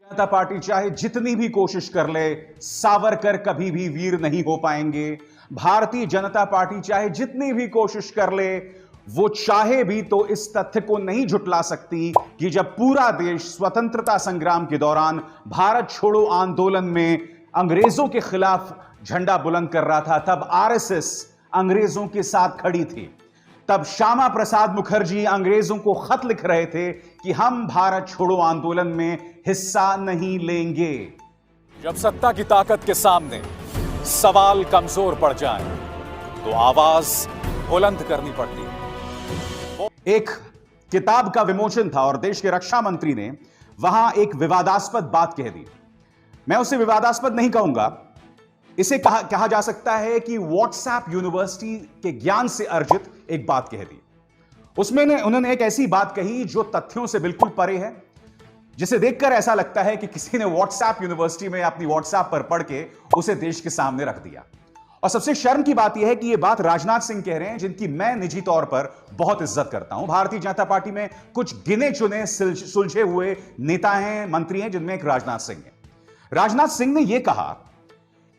जनता party चाहे जितनी भी कोशिश कर ले, सावरकर कभी भी वीर नहीं हो पाएंगे। भारतीय जनता पार्टी चाहे जितनी भी कोशिश कर ले, वो चाहे भी तो इस तथ्य को नहीं झुटला सकती कि जब पूरा देश स्वतंत्रता संग्राम के दौरान भारत छोड़ो आंदोलन में अंग्रेजों के खिलाफ झंडा बुलंद कर रहा था, तब आरएसएस अंग्रेजों के साथ खड़ी थी। तब श्यामा प्रसाद मुखर्जी अंग्रेजों को खत लिख रहे थे कि हम भारत छोड़ो आंदोलन में हिस्सा नहीं लेंगे। जब सत्ता की ताकत के सामने सवाल कमजोर पड़ जाएं, तो आवाज बुलंद करनी पड़ती है। एक किताब का विमोचन था और देश के रक्षा मंत्री ने वहां एक विवादास्पद बात कह दी। मैं उसे विवादास्पद नहीं कहूंगा, इसे कहा जा सकता है कि व्हाट्सएप यूनिवर्सिटी के ज्ञान से अर्जित एक बात कह दी। उसमें उन्होंने एक ऐसी बात कही जो तथ्यों से बिल्कुल परे है, जिसे देखकर ऐसा लगता है कि किसी ने व्हाट्सएप यूनिवर्सिटी में अपनी व्हाट्सएप पर पढ़ के उसे देश के सामने रख दिया। और सबसे शर्म की बात यह है कि यह बात राजनाथ सिंह कह रहे हैं, जिनकी मैं निजी तौर पर बहुत इज्जत करता हूं। भारतीय जनता पार्टी में कुछ गिने चुने सुलझे हुए नेता हैं, मंत्री हैं, जिनमें एक राजनाथ सिंह है। राजनाथ सिंह ने यह कहा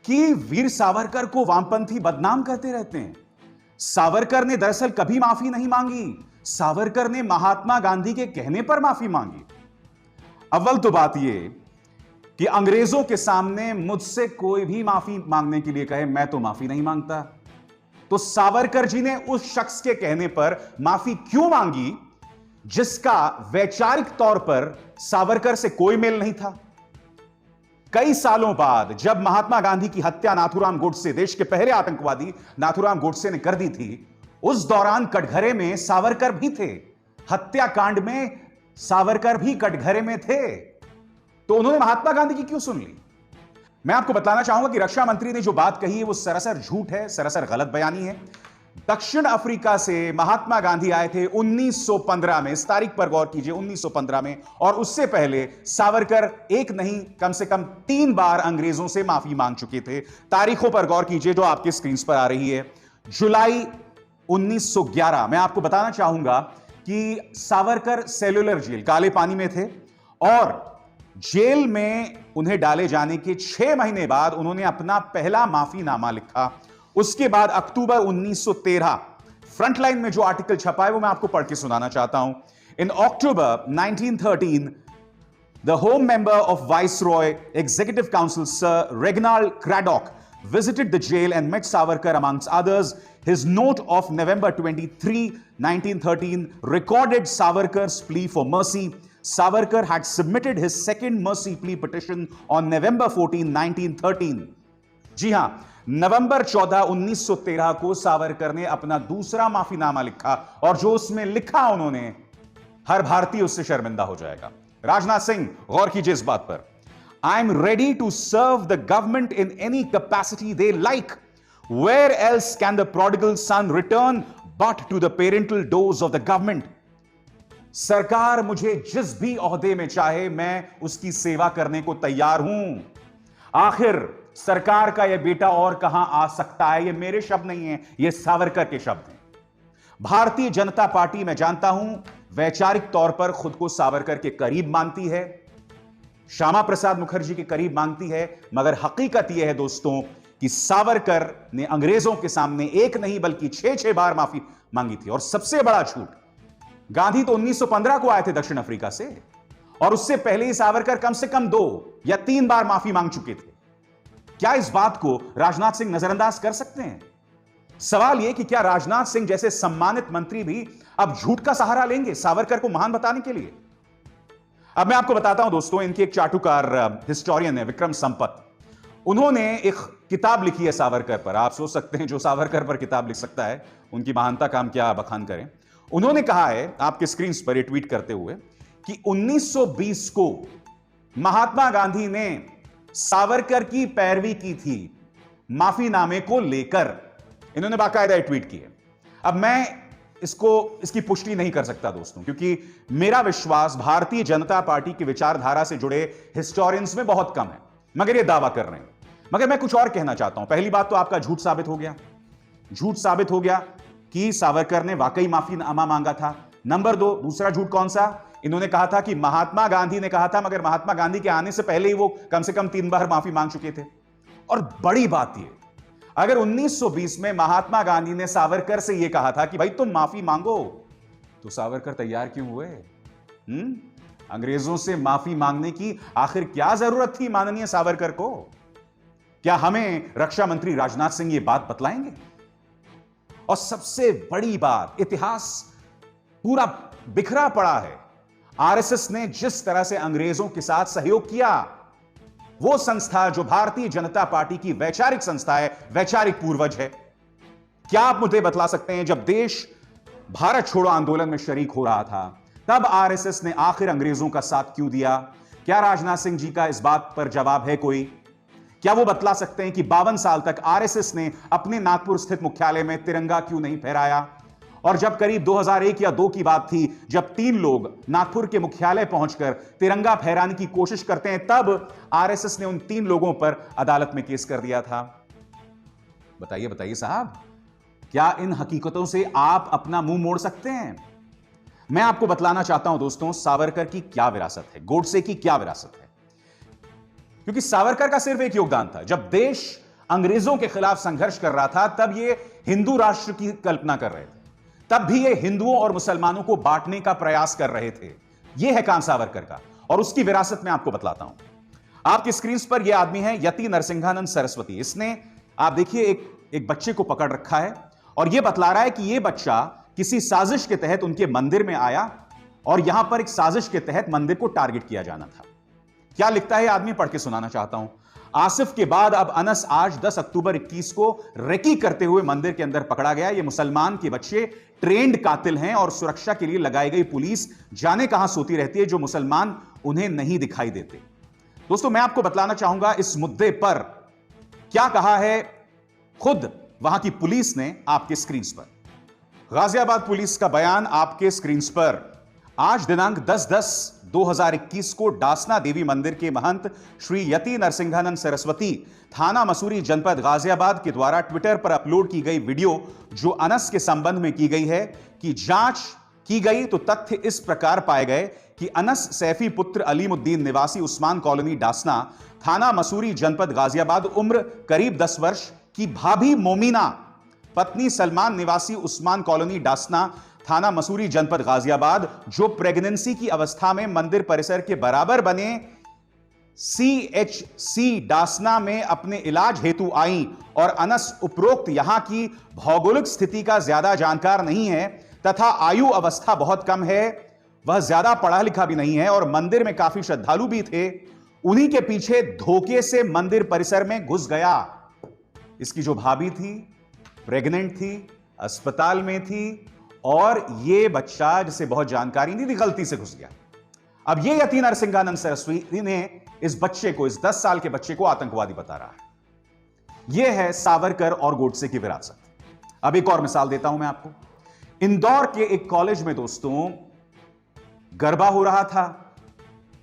कि वीर सावरकर को वामपंथी बदनाम करते रहते हैं। सावरकर ने दरअसल कभी माफी नहीं मांगी, सावरकर ने महात्मा गांधी के कहने पर माफी मांगी। अव्वल तो बात यह कि अंग्रेजों के सामने मुझसे कोई भी माफी मांगने के लिए कहे, मैं तो माफी नहीं मांगता। तो सावरकर जी ने उस शख्स के कहने पर माफी क्यों मांगी जिसका वैचारिक तौर पर सावरकर से कोई मेल नहीं था? कई सालों बाद जब महात्मा गांधी की हत्या नाथूराम गोडसे, देश के पहले आतंकवादी नाथूराम गोडसे ने कर दी थी, उस दौरान कटघरे में सावरकर भी थे। हत्याकांड में सावरकर भी कटघरे में थे। तो उन्होंने महात्मा गांधी की क्यों सुन ली? मैं आपको बताना चाहूंगा कि रक्षा मंत्री ने जो बात कही है वो सरासर झूठ है, सरासर गलत बयानी है। दक्षिण अफ्रीका से महात्मा गांधी आए थे 1915 में, इस तारीख पर गौर कीजिए, 1915 में। और उससे पहले सावरकर एक नहीं कम से कम 3 बार अंग्रेजों से माफी मांग चुके थे। तारीखों पर गौर कीजिए जो आपके स्क्रीन पर आ रही है। जुलाई 1911, मैं आपको बताना चाहूंगा कि सावरकर सेल्यूलर जेल, काले पानी में थे, और जेल में उन्हें डाले जाने के 6 महीने बाद उन्होंने अपना पहला माफीनामा लिखा। उसके बाद अक्टूबर 1913, फ्रंटलाइन में जो आर्टिकल छपा है वो मैं आपको पढ़ के सुनाना चाहता हूं। In October 1913, the home member of viceroy executive council sir Reginald Craddock visited the jail and met Savarkar amongst others. His note of November 23, 1913 recorded Savarkar's plea for mercy. Savarkar had submitted his second mercy plea petition on November 14, 1913. जी हां, नवंबर 14, 1913 को सावरकर ने अपना दूसरा माफीनामा लिखा, और जो उसमें लिखा उन्होंने, हर भारतीय उससे शर्मिंदा हो जाएगा। राजनाथ सिंह, गौर कीजिए इस बात पर। I am ready to serve the government in any capacity they like. Where else can the prodigal son return but to the parental doors of the government? सरकार मुझे जिस भी ओहदे में चाहे, मैं उसकी सेवा करने को तैयार हूं। आखिर सरकार का यह बेटा और कहां आ सकता है? ये मेरे शब्द नहीं है, ये सावरकर के शब्द हैं। भारतीय जनता पार्टी, मैं जानता हूं, वैचारिक तौर पर खुद को सावरकर के करीब मानती है, श्यामा प्रसाद मुखर्जी के करीब मांगती है, मगर हकीकत यह है दोस्तों कि सावरकर ने अंग्रेजों के सामने एक नहीं बल्कि 6 बार माफी मांगी थी। और सबसे बड़ा झूठ, गांधी तो 1915 को आए थे दक्षिण अफ्रीका से, और उससे पहले ही सावरकर कम से कम 2 या 3 बार माफी मांग चुके थे। क्या इस बात को राजनाथ सिंह नजरअंदाज कर सकते हैं? सवाल यह कि क्या राजनाथ सिंह जैसे सम्मानित मंत्री भी अब झूठ का सहारा लेंगे सावरकर को महान बताने के लिए? अब मैं आपको बताता हूं दोस्तों, इनके एक चाटुकार हिस्टोरियन है विक्रम संपत। उन्होंने एक किताब लिखी है सावरकर पर। आप सोच सकते हैं जो सावरकर पर किताब लिख सकता है, उनकी महानता काम क्या बखान करें। उन्होंने कहा है आपके स्क्रीन पर ट्वीट करते हुए कि 1920 को महात्मा गांधी ने सावरकर की पैरवी की थी माफीनामे को लेकर। इन्होंने बाकायदा ट्वीट की है। अब मैं इसकी पुष्टि नहीं कर सकता दोस्तों, क्योंकि मेरा विश्वास भारतीय जनता पार्टी की विचारधारा से जुड़े हिस्टोरियंस में बहुत कम है, मगर ये दावा कर रहे हैं। मगर मैं कुछ और कहना चाहता हूं। पहली बात तो आपका झूठ साबित हो गया, झूठ साबित हो गया कि सावरकर ने वाकई माफीनामा मांगा था। नंबर 2, दूसरा झूठ कौन सा? इन्होंने कहा था कि महात्मा गांधी ने कहा था, मगर महात्मा गांधी के आने से पहले ही वो कम से कम 3 बार माफी मांग चुके थे। और बड़ी बात ये, अगर 1920 में महात्मा गांधी ने सावरकर से यह कहा था कि भाई तुम माफी मांगो, तो सावरकर तैयार क्यों हुए? अंग्रेजों से माफी मांगने की आखिर क्या जरूरत थी माननीय सावरकर को? क्या हमें रक्षा मंत्री राजनाथ सिंह ये बात बतलाएंगे? और सबसे बड़ी बात, इतिहास पूरा बिखरा पड़ा है। आरएसएस ने जिस तरह से अंग्रेजों के साथ सहयोग किया, वो संस्था जो भारतीय जनता पार्टी की वैचारिक संस्था है, वैचारिक पूर्वज है। क्या आप मुझे बतला सकते हैं, जब देश भारत छोड़ो आंदोलन में शरीक हो रहा था, तब आरएसएस ने आखिर अंग्रेजों का साथ क्यों दिया? क्या राजनाथ सिंह जी का इस बात पर जवाब है कोई? क्या वो बतला सकते हैं कि 52 साल तक आरएसएस ने अपने नागपुर स्थित मुख्यालय में तिरंगा क्यों नहीं फहराया? और जब करीब 2001 या 2 की बात थी, जब 3 लोग नागपुर के मुख्यालय पहुंचकर तिरंगा फहराने की कोशिश करते हैं, तब आरएसएस ने उन 3 लोगों पर अदालत में केस कर दिया था। बताइए बताइए साहब, क्या इन हकीकतों से आप अपना मुंह मोड़ सकते हैं? मैं आपको बतलाना चाहता हूं दोस्तों, सावरकर की क्या विरासत है, गोडसे की क्या विरासत है। क्योंकि सावरकर का सिर्फ एक योगदान था। जब देश अंग्रेजों के खिलाफ संघर्ष कर रहा था, तब ये हिंदू राष्ट्र की कल्पना कर रहे थे, तब भी ये हिंदुओं और मुसलमानों को बांटने का प्रयास कर रहे थे। यह है काम सावरकर का, और उसकी विरासत मैं आपको बतलाता हूं। आपकी स्क्रीन पर यह आदमी है यति नरसिंहानंद सरस्वती। इसने, आप देखिए, एक बच्चे को पकड़ रखा है और यह बतला रहा है कि यह बच्चा किसी साजिश के तहत उनके मंदिर में आया और यहां पर एक साजिश के तहत मंदिर को टारगेट किया जाना था। क्या लिखता है आदमी, पढ़ के सुनाना चाहता हूं। आसिफ के बाद अब अनस आज 10 अक्टूबर 21 को रेकी करते हुए मंदिर के अंदर पकड़ा गया। ये मुसलमान के बच्चे ट्रेंड कातिल हैं और सुरक्षा के लिए लगाई गई पुलिस जाने कहां सोती रहती है, जो मुसलमान उन्हें नहीं दिखाई देते। दोस्तों, मैं आपको बतलाना चाहूंगा इस मुद्दे पर क्या कहा है खुद वहां की पुलिस ने। आपके स्क्रीन पर गाजियाबाद पुलिस का बयान आपके स्क्रीन पर। आज दिनांक 10/10/2021 को डासना देवी मंदिर के महंत श्री यति नरसिंहानंद सरस्वती, थाना मसूरी, जनपद गाजियाबाद के द्वारा ट्विटर पर अपलोड की गई वीडियो, जो अनस के संबंध में की गई है, कि जांच की गई तो तथ्य इस प्रकार पाए गए कि अनस सैफी पुत्र अलीमुद्दीन, निवासी उस्मान कॉलोनी डासना, थाना मसूरी, जनपद गाजियाबाद, उम्र करीब 10 वर्ष, की भाभी मोमिना, पत्नी सलमान, निवासी उस्मान कॉलोनी डासना, थाना मसूरी, जनपद गाजियाबाद, जो प्रेगनेंसी की अवस्था में मंदिर परिसर के बराबर बने CHC डासना में अपने इलाज हेतु आई और अनस उपरोक्त यहां की भौगोलिक स्थिति का ज्यादा जानकार नहीं है तथा आयु अवस्था बहुत कम है, वह ज्यादा पढ़ा लिखा भी नहीं है और मंदिर में काफी श्रद्धालु भी थे। उन्हीं के पीछे धोखे से मंदिर परिसर में घुस गया। इसकी जो भाभी थी, प्रेग्नेंट थी, अस्पताल में थी, और यह बच्चा जिसे बहुत जानकारी नहीं थी, गलती से घुस गया। अब यह यति नरसिंहानंद सरस्वती ने इस बच्चे को, इस 10 साल के बच्चे को आतंकवादी बता रहा है। यह है सावरकर और गोडसे की विरासत। अब एक और मिसाल देता हूं मैं आपको। इंदौर के एक कॉलेज में दोस्तों गरबा हो रहा था,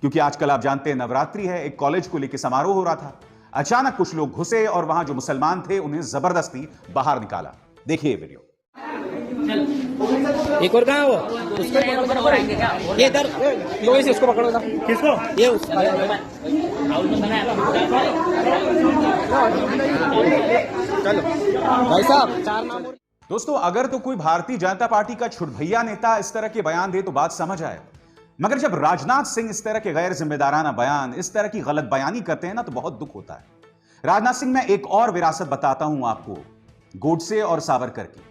क्योंकि आजकल आप जानते हैं नवरात्रि है। एक कॉलेज को लेकर समारोह हो रहा था। अचानक कुछ लोग घुसे और वहां जो मुसलमान थे उन्हें जबरदस्ती बाहर निकाला। देखिए ये वीडियो। एक और कहाँ है वो? उसको ये इधर लोगों से उसको पकड़ो। किसको? ये चलो भाई साहब, 4 नाम। दोस्तों, अगर तो कोई भारतीय जनता पार्टी का छुटभैया नेता इस तरह के बयान दे तो बात समझ आए, मगर जब राजनाथ सिंह इस तरह के गैर जिम्मेदाराना बयान, इस तरह की गलत बयानी करते हैं ना, तो बहुत दुख होता है। राजनाथ सिंह, मैं एक और विरासत बताता हूं आपको गोडसे और सावरकर की।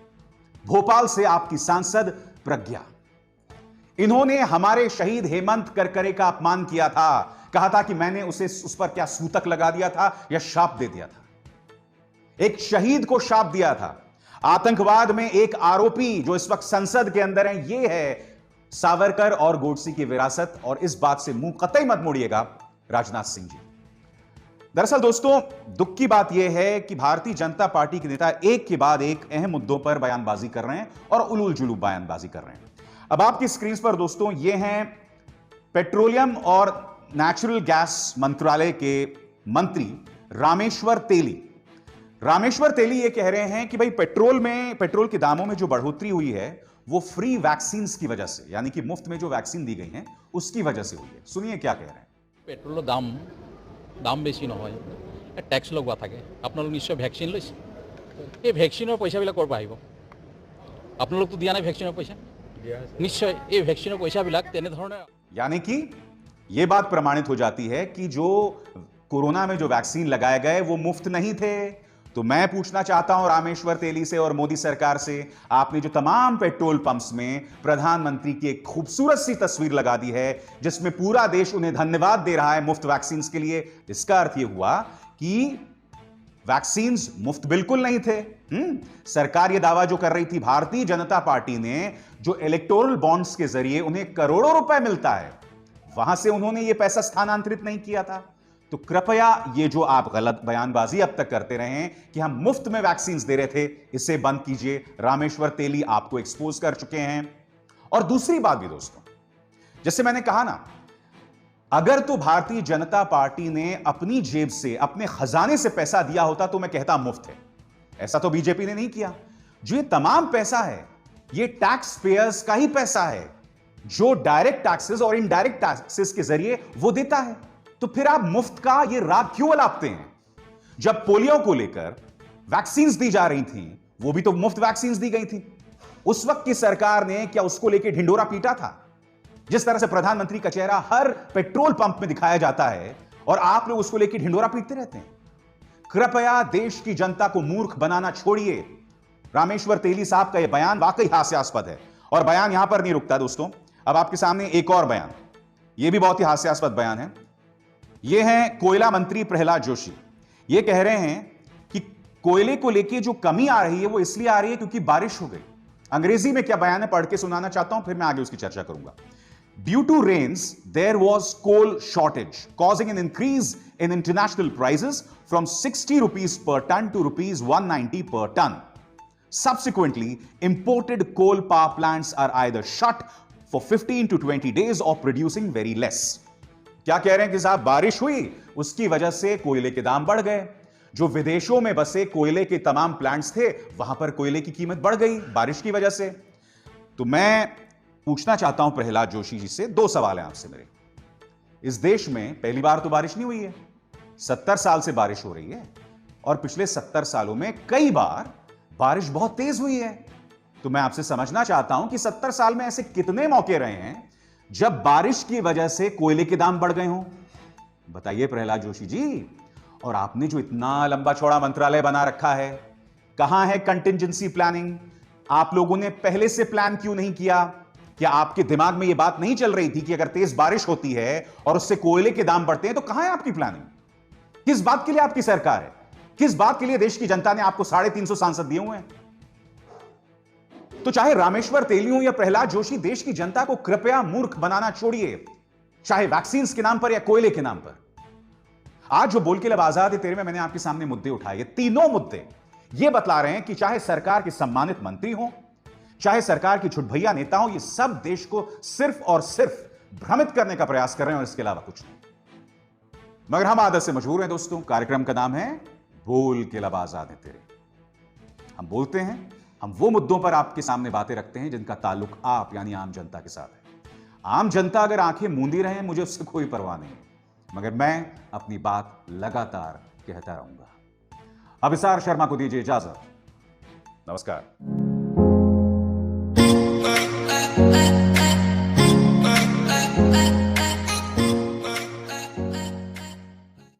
भोपाल से आपकी सांसद प्रज्ञा, इन्होंने हमारे शहीद हेमंत करकरे का अपमान किया था। कहा था कि मैंने उस पर क्या सूतक लगा दिया था या शाप दे दिया था। एक शहीद को शाप दिया था। आतंकवाद में एक आरोपी जो इस वक्त संसद के अंदर है, यह है सावरकर और गोडसे की विरासत। और इस बात से मुंह कतई मत मोड़िएगा राजनाथ सिंह जी। दरअसल दोस्तों, दुख की बात यह है कि भारतीय जनता पार्टी के नेता एक के बाद एक अहम मुद्दों पर बयानबाजी कर रहे हैं और उलूल जुलूल बयानबाजी कर रहे हैं। अब आपकी स्क्रीन पर दोस्तों ये हैं पेट्रोलियम और नेचुरल गैस मंत्रालय के मंत्री रामेश्वर तेली। रामेश्वर तेली ये कह रहे हैं कि भाई पेट्रोल के दामों में जो बढ़ोतरी हुई है वो फ्री वैक्सीन की वजह से, यानी कि मुफ्त में जो वैक्सीन दी गई हैं उसकी वजह से हुई है। सुनिए क्या कह रहे हैं। পেট্রোলের দাম বেছি নহয়, টেক্স লগোৱা থাকে। আপোনালোক নিশ্চয় ভেকচিন লৈছে, এই ভেকচিনৰ পইচাবিলাক ক'ৰ পৰা আহিব? আপোনালোকতো দিয়া নাই ভেকচিনৰ পইচা। নিশ্চয় এই ভেকচিনৰ পইচাবিলাক তেনেধৰণে यानी कि यह बात प्रमाणित हो जाती है कि जो कोरोना में जो वैक्सीन लगाए गए वो मुफ्त नहीं थे। तो मैं पूछना चाहता हूं रामेश्वर तेली से और मोदी सरकार से, आपने जो तमाम पेट्रोल पंप्स में प्रधानमंत्री की एक खूबसूरत सी तस्वीर लगा दी है जिसमें पूरा देश उन्हें धन्यवाद दे रहा है मुफ्त वैक्सीन के लिए, इसका अर्थ यह हुआ कि वैक्सीन मुफ्त बिल्कुल नहीं थे। सरकार यह दावा जो कर रही थी, भारतीय जनता पार्टी ने जो इलेक्टोरल बॉन्ड्स के जरिए उन्हें करोड़ों रुपए मिलता है, वहां से उन्होंने यह पैसा स्थानांतरित नहीं किया था। तो कृपया ये जो आप गलत बयानबाजी अब तक करते रहे हैं कि हम मुफ्त में वैक्सीन दे रहे थे, इसे बंद कीजिए। रामेश्वर तेली आपको एक्सपोज कर चुके हैं। और दूसरी बात भी दोस्तों, जैसे मैंने कहा ना, अगर तो भारतीय जनता पार्टी ने अपनी जेब से, अपने खजाने से पैसा दिया होता तो मैं कहता मुफ्त है। ऐसा तो बीजेपी ने नहीं किया। जो ये तमाम पैसा है, ये टैक्स पेयर्स का ही पैसा है, जो डायरेक्ट टैक्सेस और इनडायरेक्ट टैक्सेस के जरिए वो देता है। तो फिर आप मुफ्त का ये राग क्यों अलापते हैं? जब पोलियो को लेकर वैक्सीन दी जा रही थी, वो भी तो मुफ्त वैक्सीन दी गई थी। उस वक्त की सरकार ने क्या उसको लेकर ढिंडोरा पीटा था? जिस तरह से प्रधानमंत्री का चेहरा हर पेट्रोल पंप में दिखाया जाता है और आप लोग उसको लेकर ढिंडोरा पीटते रहते हैं। कृपया देश की जनता को मूर्ख बनाना छोड़िए। रामेश्वर तेली साहब का यह बयान वाकई हास्यास्पद है। और बयान यहां पर नहीं रुकता दोस्तों, अब आपके सामने एक और बयान, यह भी बहुत ही हास्यास्पद बयान है। यह है कोयला मंत्री प्रहलाद जोशी। यह कह रहे हैं कि कोयले को लेकर जो कमी आ रही है वो इसलिए आ रही है क्योंकि बारिश हो गई। अंग्रेजी में क्या बयान है, पढ़ के सुनाना चाहता हूं, फिर मैं आगे उसकी चर्चा करूंगा। Due to rains, there was coal shortage, causing an increase in international prices from 60 rupees per ton to rupees 190 per ton. Subsequently, imported coal power plants are either shut for 15 to 20 days or producing very less. क्या कह रहे हैं कि साहब बारिश हुई, उसकी वजह से कोयले के दाम बढ़ गए। जो विदेशों में बसे कोयले के तमाम प्लांट्स थे, वहां पर कोयले की कीमत बढ़ गई बारिश की वजह से। तो मैं पूछना चाहता हूं प्रहलाद जोशी जी से, दो सवाल हैं आपसे मेरे। इस देश में पहली बार तो बारिश नहीं हुई है, 70 साल से बारिश हो रही है और पिछले 70 सालों में कई बार बारिश बहुत तेज हुई है। तो मैं आपसे समझना चाहता हूं कि 70 साल में ऐसे कितने मौके रहे हैं जब बारिश की वजह से कोयले के दाम बढ़ गए हों? बताइए प्रहलाद जोशी जी। और आपने जो इतना लंबा चौड़ा मंत्रालय बना रखा है, कहां है कंटिंजेंसी प्लानिंग? आप लोगों ने पहले से प्लान क्यों नहीं किया? क्या आपके दिमाग में यह बात नहीं चल रही थी कि अगर तेज बारिश होती है और उससे कोयले के दाम बढ़ते हैं तो कहां है आपकी प्लानिंग? किस बात के लिए आपकी सरकार है? किस बात के लिए देश की जनता ने आपको 350 सांसद दिए हुए हैं? तो चाहे रामेश्वर तेली हो या प्रहलाद जोशी, देश की जनता को कृपया मूर्ख बनाना छोड़िए, चाहे वैक्सीन के नाम पर या कोयले के नाम पर। आज जो बोल के लब आजाद है तेरे में मैंने आपके सामने मुद्दे उठाए, ये तीनों मुद्दे ये बतला रहे हैं कि चाहे सरकार के सम्मानित मंत्री हो, चाहे सरकार की छुटभैया नेता हो, ये सब देश को सिर्फ और सिर्फ भ्रमित करने का प्रयास कर रहे हैं और इसके अलावा कुछ नहीं। मगर हम आदत से मशहूर हैं दोस्तों। कार्यक्रम का नाम है बोल के लब आजाद है तेरे। हम बोलते हैं, हम वो मुद्दों पर आपके सामने बातें रखते हैं जिनका ताल्लुक आप यानी आम जनता के साथ है। आम जनता अगर आंखें मूंदी रहे, मुझे उससे कोई परवाह नहीं, मगर मैं अपनी बात लगातार कहता रहूंगा। अभिसार शर्मा को दीजिए इजाजत। नमस्कार।